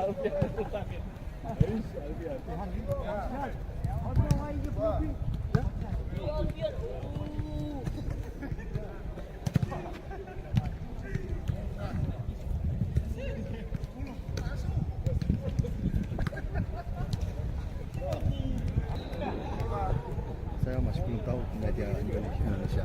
Saya masih belum tahu media Indonesia.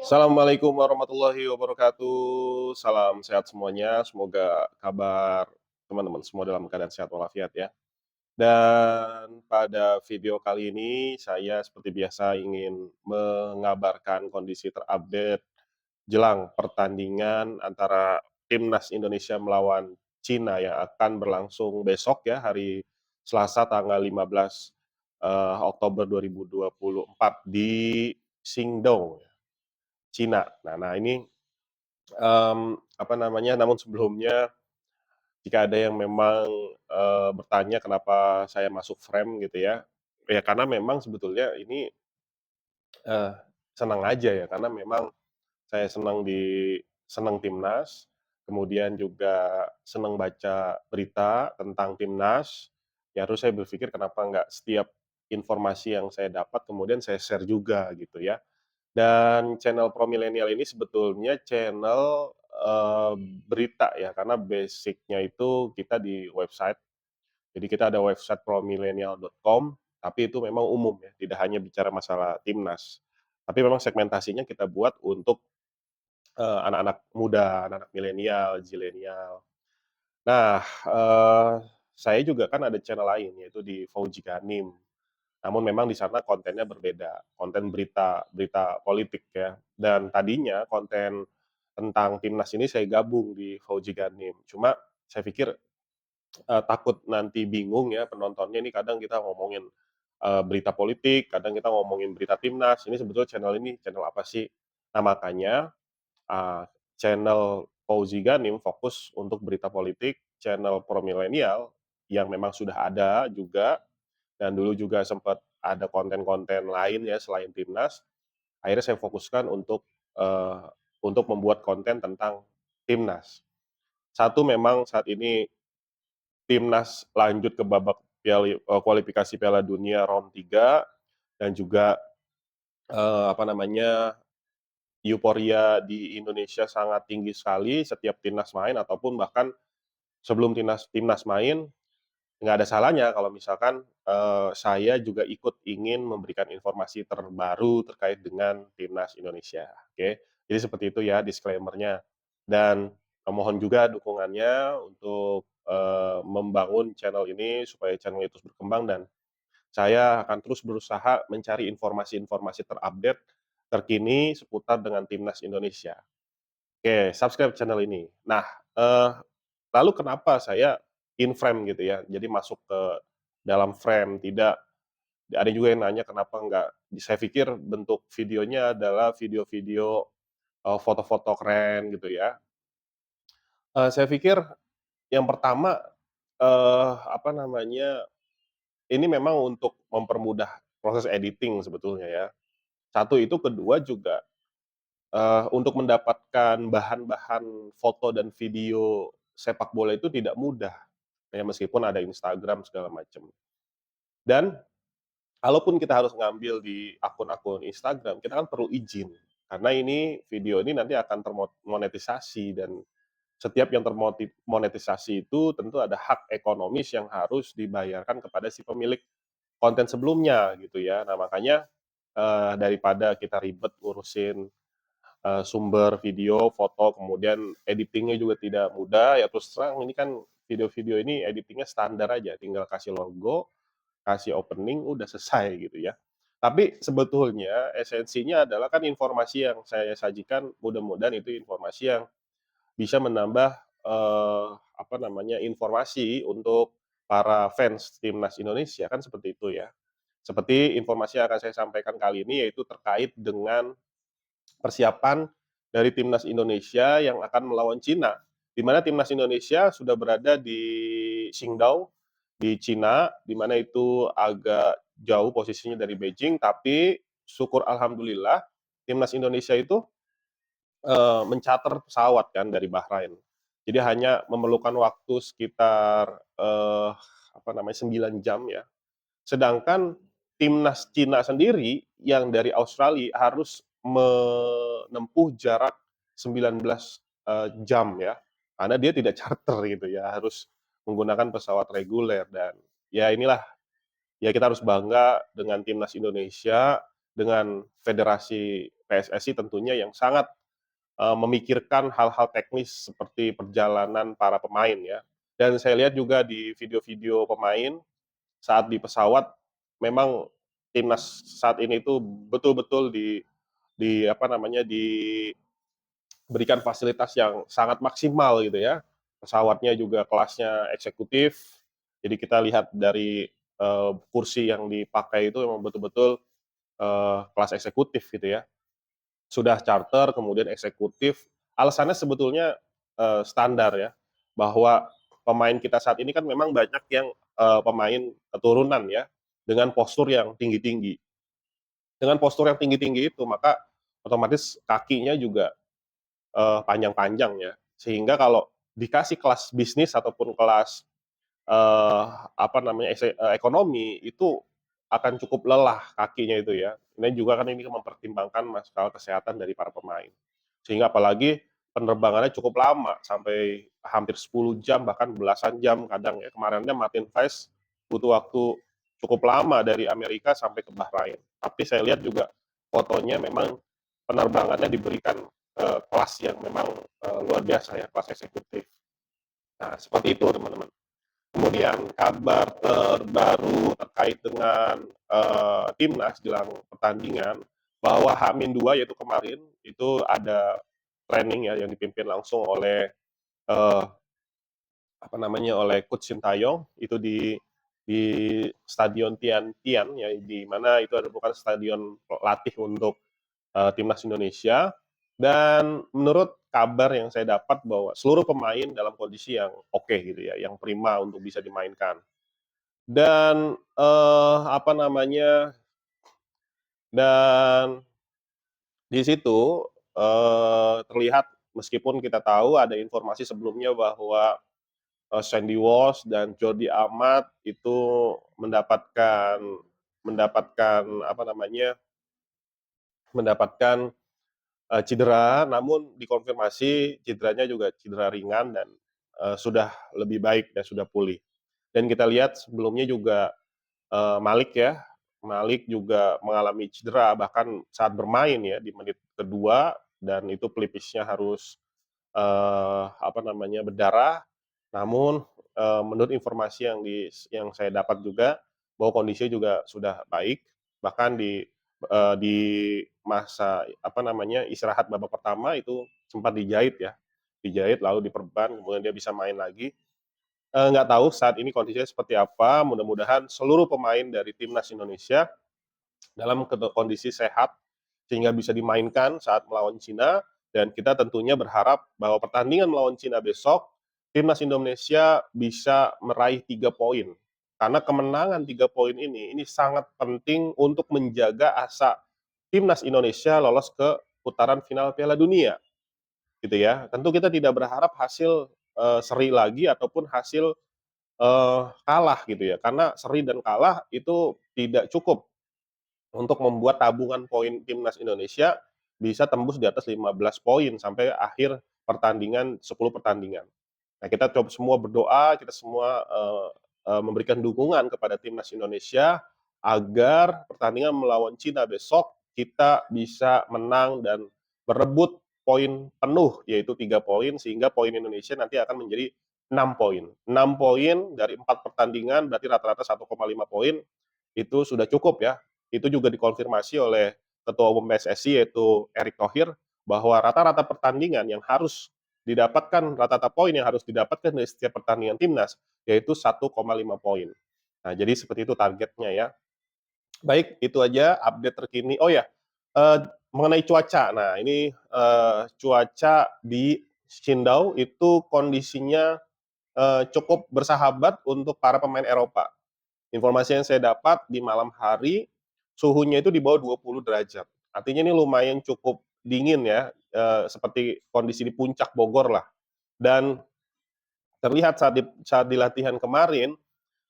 Assalamualaikum warahmatullahi wabarakatuh. Salam sehat semuanya. Semoga kabar teman-teman semua dalam keadaan sehat walafiat ya. Dan pada video kali ini saya seperti biasa ingin mengabarkan kondisi terupdate jelang pertandingan antara Timnas Indonesia melawan Cina yang akan berlangsung besok ya, hari Selasa tanggal 15 Oktober 2024 di Qingdao, Cina. Nah ini namun sebelumnya jika ada yang memang bertanya kenapa saya masuk frame gitu ya, ya karena memang sebetulnya ini senang aja ya, karena memang saya senang timnas, kemudian juga senang baca berita tentang timnas. Ya terus saya berpikir kenapa nggak setiap informasi yang saya dapat kemudian saya share juga gitu ya. Dan channel Pro Millennial ini sebetulnya channel, berita ya, karena basic-nya itu kita di website. Jadi kita ada website promillennial.com, tapi itu memang umum ya, tidak hanya bicara masalah timnas. Tapi memang segmentasinya kita buat untuk, anak-anak muda, anak-anak milenial, zilenial. Nah, saya juga kan ada channel lain yaitu di Fauzi Ghanim. Namun memang di sana kontennya berbeda, konten berita berita politik ya. Dan tadinya konten tentang timnas ini saya gabung di Fauzi Ghanim. Cuma saya pikir, takut nanti bingung ya penontonnya, ini kadang kita ngomongin, berita politik, kadang kita ngomongin berita timnas, ini sebetulnya channel ini channel apa sih? Nah makanya, channel Fauzi Ghanim fokus untuk berita politik, channel Pro Millennial yang memang sudah ada juga, dan dulu juga sempat ada konten-konten lain ya selain timnas, akhirnya saya fokuskan untuk membuat konten tentang timnas. Satu memang saat ini timnas lanjut ke babak kualifikasi Piala Dunia round 3 dan juga, euforia di Indonesia sangat tinggi sekali setiap timnas main ataupun bahkan sebelum timnas main. Nggak ada salahnya kalau misalkan, saya juga ikut ingin memberikan informasi terbaru terkait dengan timnas Indonesia, oke. Jadi seperti itu ya disclaimer-nya. Dan, mohon juga dukungannya untuk, membangun channel ini supaya channel itu terus berkembang, dan saya akan terus berusaha mencari informasi-informasi terupdate, terkini seputar dengan timnas Indonesia. Oke, subscribe channel ini. Nah, eee, lalu kenapa saya in frame gitu ya, jadi masuk ke dalam frame, tidak ada juga yang nanya kenapa nggak saya pikir bentuk videonya adalah video-video, foto-foto keren gitu ya. Saya pikir yang pertama, apa namanya, ini memang untuk mempermudah proses editing sebetulnya ya. Satu itu, kedua juga, untuk mendapatkan bahan-bahan foto dan video sepak bola itu tidak mudah, ya meskipun ada Instagram segala macam. Dan kalaupun kita harus ngambil di akun-akun Instagram, kita kan perlu izin, karena ini video ini nanti akan termonetisasi, dan setiap yang termonetisasi itu tentu ada hak ekonomis yang harus dibayarkan kepada si pemilik konten sebelumnya gitu ya. Nah makanya, daripada kita ribet ngurusin, sumber video, foto, kemudian editing-nya juga tidak mudah, ya terus terang ini kan video-video ini editing-nya standar aja, tinggal kasih logo, kasih opening, udah selesai gitu ya. Tapi sebetulnya esensinya adalah kan informasi yang saya sajikan, mudah-mudahan itu informasi yang bisa menambah, informasi untuk para fans timnas Indonesia, kan seperti itu ya. Seperti informasi yang akan saya sampaikan kali ini, yaitu terkait dengan persiapan dari timnas Indonesia yang akan melawan Cina, di mana timnas Indonesia sudah berada di Qingdao di Cina, di mana itu agak jauh posisinya dari Beijing, tapi syukur alhamdulillah timnas Indonesia itu mencharter pesawat kan dari Bahrain. Jadi hanya memerlukan waktu sekitar, 9 jam ya. Sedangkan timnas Cina sendiri yang dari Australia harus menempuh jarak 19, jam ya, karena dia tidak charter gitu ya, harus menggunakan pesawat reguler dan ya inilah, ya kita harus bangga dengan timnas Indonesia, dengan federasi PSSI tentunya yang sangat memikirkan hal-hal teknis seperti perjalanan para pemain ya. Dan saya lihat juga di video-video pemain saat di pesawat memang timnas saat ini itu betul-betul diberikan fasilitas yang sangat maksimal gitu ya. Pesawatnya juga kelasnya eksekutif. Jadi kita lihat dari kursi yang dipakai itu memang betul-betul kelas eksekutif gitu ya. Sudah charter, kemudian eksekutif. Alasannya sebetulnya standar ya, bahwa pemain kita saat ini kan memang banyak yang pemain keturunan ya, dengan postur yang tinggi-tinggi. Dengan postur yang tinggi-tinggi itu, maka otomatis kakinya juga panjang-panjang ya. Sehingga kalau dikasih kelas bisnis ataupun kelas ekonomi itu akan cukup lelah kakinya itu ya. Ini juga kan ini mempertimbangkan masalah kesehatan dari para pemain. Sehingga apalagi penerbangannya cukup lama sampai hampir 10 jam bahkan belasan jam kadang ya. Kemarinnya Martin Weiss butuh waktu cukup lama dari Amerika sampai ke Bahrain. Tapi saya lihat juga fotonya memang penerbangannya diberikan kelas yang memang luar biasa ya, kelas eksekutif. Nah, seperti itu teman-teman. Kemudian kabar terbaru terkait dengan timnas jelang pertandingan bahwa H-2 yaitu kemarin itu ada training ya yang dipimpin langsung oleh eh, oleh Coach Sintayong itu di Stadion Tian ya, di mana itu bukan stadion latih untuk timnas Indonesia. Dan menurut kabar yang saya dapat bahwa seluruh pemain dalam kondisi yang oke gitu ya, yang prima untuk bisa dimainkan. Dan dan di situ terlihat meskipun kita tahu ada informasi sebelumnya bahwa Sandy Walsh dan Jordi Amat itu mendapatkan mendapatkan apa namanya mendapatkan cedera, namun dikonfirmasi cederanya juga cedera ringan dan sudah lebih baik dan sudah pulih. Dan kita lihat sebelumnya juga Malik ya, Malik juga mengalami cedera bahkan saat bermain ya di menit kedua dan itu pelipisnya harus berdarah. Namun menurut informasi yang saya dapat juga bahwa kondisinya juga sudah baik, bahkan di masa istirahat babak pertama itu sempat dijahit ya, dijahit lalu diperban kemudian dia bisa main lagi. Nggak tahu saat ini kondisinya seperti apa, mudah-mudahan seluruh pemain dari timnas Indonesia dalam kondisi sehat sehingga bisa dimainkan saat melawan Cina dan kita tentunya berharap bahwa pertandingan melawan Cina besok timnas Indonesia bisa meraih 3 poin. Karena kemenangan 3 poin ini sangat penting untuk menjaga asa timnas Indonesia lolos ke putaran final Piala Dunia gitu ya. Tentu kita tidak berharap hasil seri lagi ataupun hasil kalah gitu ya. Karena seri dan kalah itu tidak cukup untuk membuat tabungan poin timnas Indonesia bisa tembus di atas 15 poin sampai akhir pertandingan 10 pertandingan. Nah, kita coba semua berdoa, kita semua memberikan dukungan kepada timnas Indonesia agar pertandingan melawan Cina besok kita bisa menang dan berebut poin penuh yaitu 3 poin sehingga poin Indonesia nanti akan menjadi 6 poin. 6 poin dari 4 pertandingan berarti rata-rata 1,5 poin itu sudah cukup ya. Itu juga dikonfirmasi oleh Ketua Umum PSSI yaitu Erick Thohir bahwa rata-rata pertandingan yang harus didapatkan, rata-rata poin yang harus didapatkan dari setiap pertandingan timnas yaitu 1,5 poin. Nah, jadi seperti itu targetnya ya. Baik, itu aja update terkini. Oh ya, mengenai cuaca. Nah, ini, cuaca di Qingdao itu kondisinya, cukup bersahabat untuk para pemain Eropa. Informasi yang saya dapat di malam hari, suhunya itu di bawah 20 derajat. Artinya ini lumayan cukup dingin ya, seperti kondisi di puncak Bogor lah. Dan terlihat saat di latihan kemarin,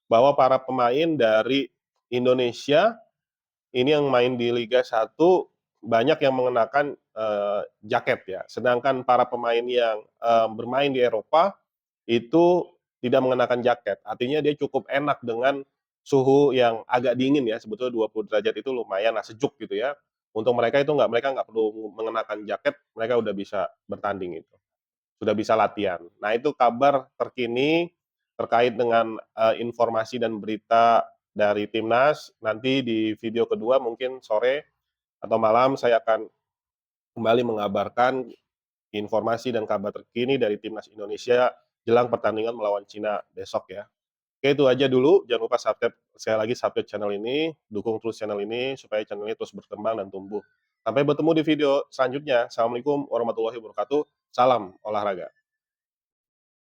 bahwa para pemain dari Indonesia ini yang main di Liga 1 banyak yang mengenakan, jaket ya. Sedangkan para pemain yang, bermain di Eropa itu tidak mengenakan jaket. Artinya dia cukup enak dengan suhu yang agak dingin ya, sebetulnya 20 derajat itu lumayan lah, sejuk gitu ya. Untuk mereka nggak perlu mengenakan jaket, mereka udah bisa bertanding itu, sudah bisa latihan. Nah, itu kabar terkini terkait dengan, informasi dan berita dari timnas. Nanti di video kedua mungkin sore atau malam saya akan kembali mengabarkan informasi dan kabar terkini dari timnas Indonesia jelang pertandingan melawan Cina besok ya. Oke, itu aja dulu, jangan lupa subscribe, sekali lagi subscribe channel ini, dukung terus channel ini supaya channel ini terus berkembang dan tumbuh. Sampai bertemu di video selanjutnya. Assalamualaikum warahmatullahi wabarakatuh. Salam olahraga.